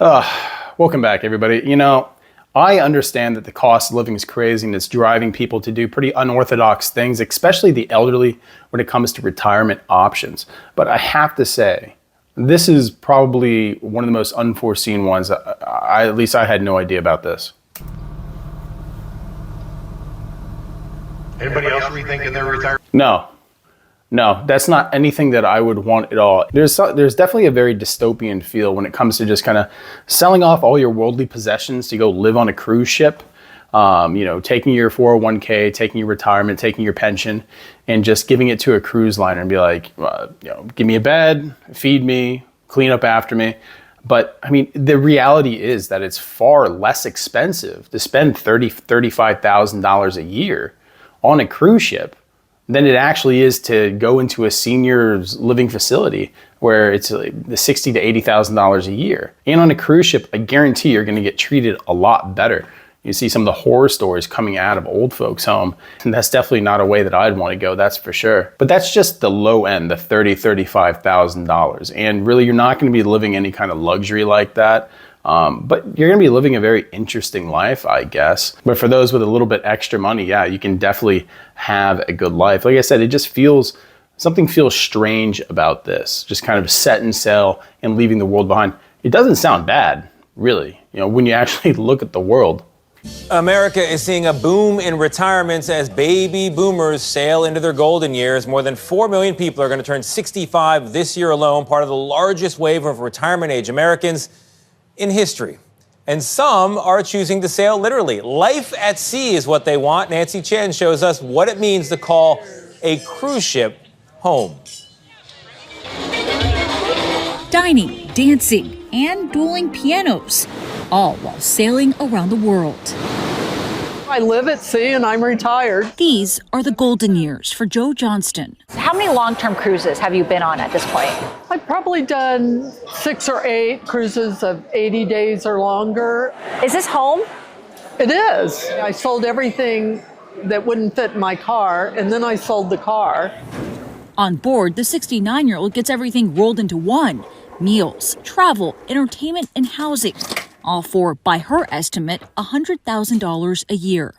Welcome back, everybody. I understand that the cost of living is crazy and it's driving people to do pretty unorthodox things, especially the elderly, when it comes to retirement options. But I have to say, this is probably one of the most unforeseen ones. At least I had no idea about this. Anybody else rethinking their retirement? No, that's not anything that I would want at all. There's definitely a very dystopian feel when it comes to just kind of selling off all your worldly possessions to go live on a cruise ship. Taking your 401k, taking your retirement, taking your pension, and just giving it to a cruise liner and be like, give me a bed, feed me, clean up after me. But I mean, the reality is that it's far less expensive to spend $35,000 a year on a cruise ship than it actually is to go into a senior's living facility where it's like the $60,000 to $80,000 a year. And on a cruise ship, I guarantee you're going to get treated a lot better. You see some of the horror stories coming out of old folks' home, and that's definitely not a way that I'd want to go, that's for sure. But that's just the low end, the $30,000, $35,000. And really, you're not going to be living any kind of luxury like that. But you're going to be living a very interesting life, I guess. But for those with a little bit extra money, yeah, you can definitely have a good life. Like I said, something feels strange about this, just kind of setting sail and leaving the world behind. It doesn't sound bad, really, when you actually look at the world. America is seeing a boom in retirements as baby boomers sail into their golden years. More than 4 million people are going to turn 65 this year alone, part of the largest wave of retirement age Americans in history. And some are choosing to sail literally. Life at sea is what they want. Nancy Chen shows us what it means to call a cruise ship home. Dining, dancing, and dueling pianos, all while sailing around the world. I live at sea and I'm retired. These are the golden years for Joe Johnston. How many long-term cruises have you been on at this point? I've probably done 6 or 8 cruises of 80 days or longer. Is this home? It is. I sold everything that wouldn't fit in my car, and then I sold the car. On board, the 69-year-old gets everything rolled into one: meals, travel, entertainment, and housing. All for, by her estimate, $100,000 a year.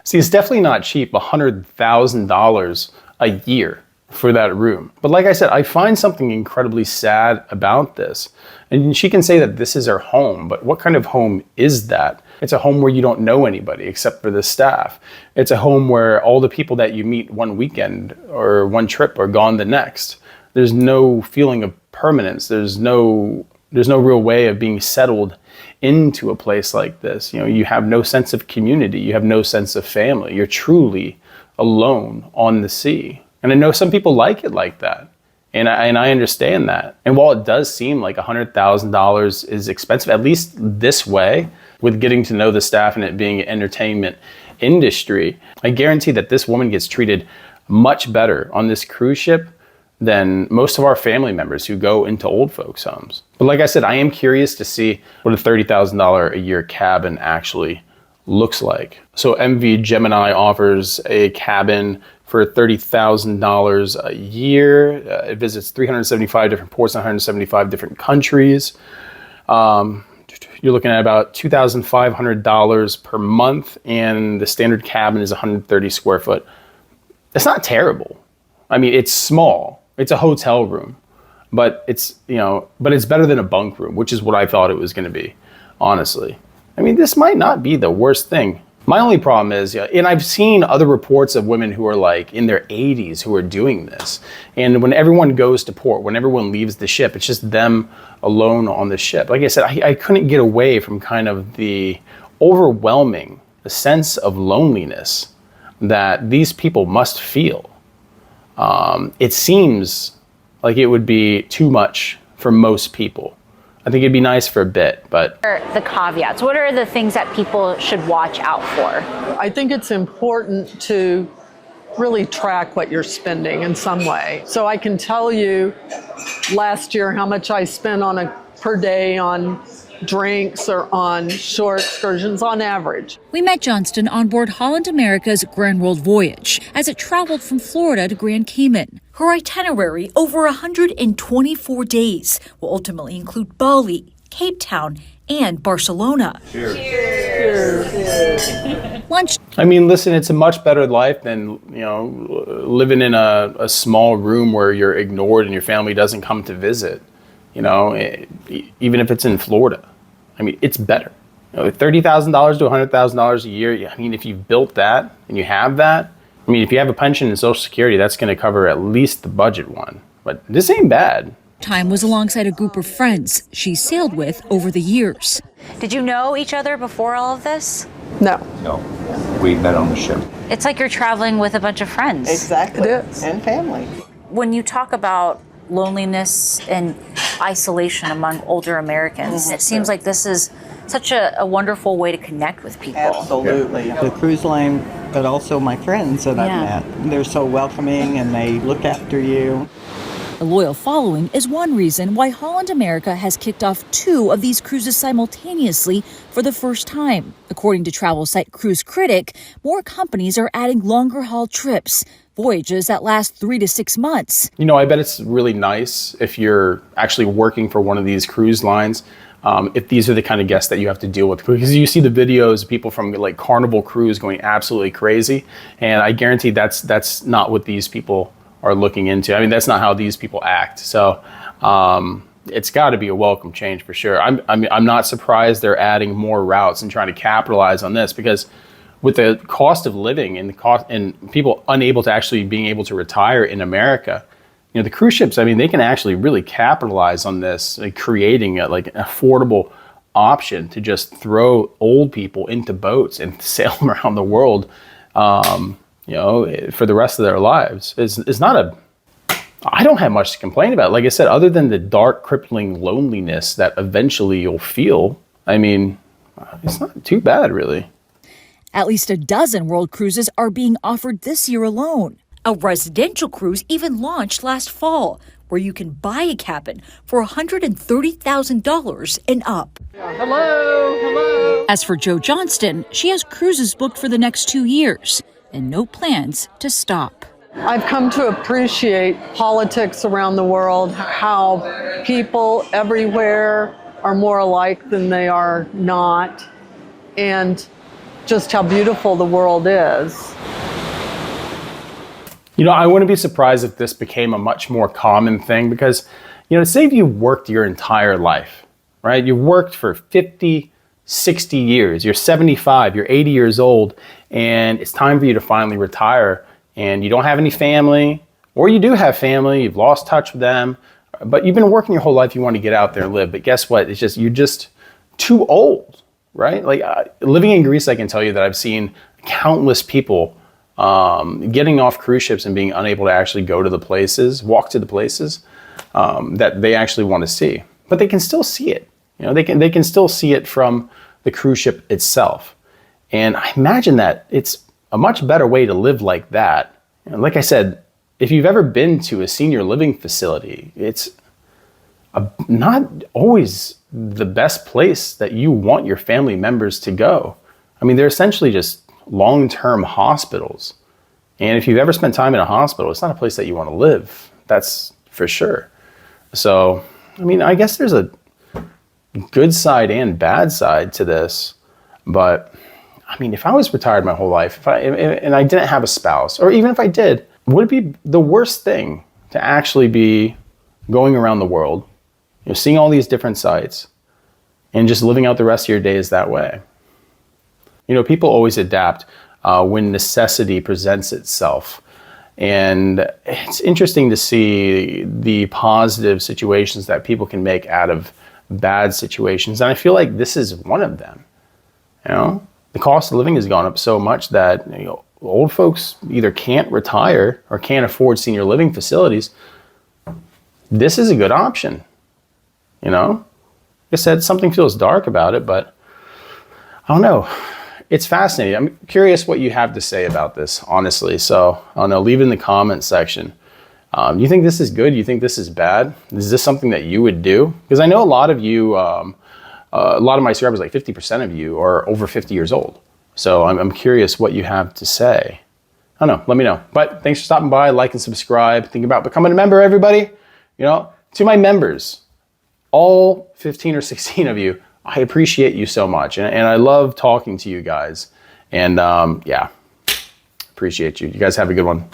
See, it's definitely not cheap, $100,000 a year for that room. But like I said, I find something incredibly sad about this. And she can say that this is her home, but what kind of home is that? It's a home where you don't know anybody except for the staff. It's a home where all the people that you meet one weekend or one trip are gone the next. There's no feeling of permanence. There's no real way of being settled into a place like this. You have no sense of community. You have no sense of family. You're truly alone on the sea. And I know some people like it like that. And I understand that. And while it does seem like $100,000 is expensive, at least this way, with getting to know the staff and it being an entertainment industry, I guarantee that this woman gets treated much better on this cruise ship than most of our family members who go into old folks' homes. But like I said, I am curious to see what a $30,000 a year cabin actually looks like. So MV Gemini offers a cabin for $30,000 a year. It visits 375 different ports in 175 different countries. You're looking at about $2,500 per month, and the standard cabin is 130 square foot. That's not terrible. I mean, it's small. It's a hotel room, but it's better than a bunk room, which is what I thought it was going to be, honestly. I mean, this might not be the worst thing. My only problem is, and I've seen other reports of women who are like in their 80s who are doing this. And when everyone goes to port, when everyone leaves the ship, it's just them alone on the ship. Like I said, I couldn't get away from kind of the overwhelming sense of loneliness that these people must feel. It seems like it would be too much for most people. I think it'd be nice for a bit, but... The caveats, what are the things that people should watch out for? I think it's important to really track what you're spending in some way. So I can tell you last year how much I spent per day on drinks or on shore excursions on average. We met Johnston on board Holland America's Grand World Voyage as it traveled from Florida to Grand Cayman. Her itinerary, over 124 days, will ultimately include Bali, Cape Town, and Barcelona. Lunch. I mean, listen, it's a much better life than, living in a small room where you're ignored and your family doesn't come to visit, even if it's in Florida. I mean, it's better. $30,000 to $100,000 a year, I mean, if you've built that and you have that, I mean, if you have a pension and Social Security, that's going to cover at least the budget one. But this ain't bad. Time was alongside a group of friends she sailed with over the years. Did you know each other before all of this? No. No, we met on the ship. It's like you're traveling with a bunch of friends. Exactly. It is. And family. When you talk about loneliness and isolation among older Americans, it seems like this is such a wonderful way to connect with people. Absolutely. The cruise line, but also my friends that Yeah. I've met. They're so welcoming and they look after you. A loyal following is one reason why Holland America has kicked off 2 of these cruises simultaneously for the first time. According to travel site Cruise Critic, more companies are adding longer haul trips, voyages that last 3 to 6 months. I bet it's really nice if you're actually working for one of these cruise lines, if these are the kind of guests that you have to deal with. Because you see the videos of people from like Carnival Cruise going absolutely crazy, and I guarantee that's not what these people are looking into. I mean, that's not how these people act. So it's got to be a welcome change for sure. I'm not surprised they're adding more routes and trying to capitalize on this, because with the cost of living and the cost and people unable to actually being able to retire in America, the cruise ships, I mean, they can actually really capitalize on this, like creating an affordable option to just throw old people into boats and sail them around the world, for the rest of their lives. I don't have much to complain about. Like I said, other than the dark, crippling loneliness that eventually you'll feel, I mean, it's not too bad, really. At least a dozen world cruises are being offered this year alone. A residential cruise even launched last fall, where you can buy a cabin for $130,000 and up. Hello. As for Jo Johnston, she has cruises booked for the next 2 years and no plans to stop. I've come to appreciate politics around the world, how people everywhere are more alike than they are not, and just how beautiful the world is. I wouldn't be surprised if this became a much more common thing, because, say if you worked your entire life, right? You worked for 50, 60 years, you're 75, you're 80 years old, and it's time for you to finally retire, and you don't have any family, or you do have family, you've lost touch with them, but you've been working your whole life, you want to get out there and live, but guess what? You're just too old, right? Like living in Greece, I can tell you that I've seen countless people getting off cruise ships and being unable to actually go to the places, walk to the places that they actually want to see. But they can still see it. They can still see it from the cruise ship itself. And I imagine that it's a much better way to live like that. Like I said, if you've ever been to a senior living facility, it's not always the best place that you want your family members to go. I mean, they're essentially just long-term hospitals. And if you've ever spent time in a hospital, it's not a place that you want to live. That's for sure. So, I mean, I guess there's a good side and bad side to this. But, I mean, if I was retired my whole life, and I didn't have a spouse, or even if I did, would it be the worst thing to actually be going around the world, seeing all these different sites, and just living out the rest of your days that way? People always adapt when necessity presents itself. And it's interesting to see the positive situations that people can make out of bad situations. And I feel like this is one of them. The cost of living has gone up so much that old folks either can't retire or can't afford senior living facilities. This is a good option. Like I said, something feels dark about it, but I don't know. It's fascinating. I'm curious what you have to say about this, honestly. So, I don't know, leave it in the comments section. You think this is good? You think this is bad? Is this something that you would do? Because I know a lot of you, a lot of my subscribers, like 50% of you, are over 50 years old. So I'm curious what you have to say. I don't know. Let me know. But thanks for stopping by. Like and subscribe. Think about becoming a member, everybody. To my members, all 15 or 16 of you, I appreciate you so much. And I love talking to you guys. And yeah, appreciate you. You guys have a good one.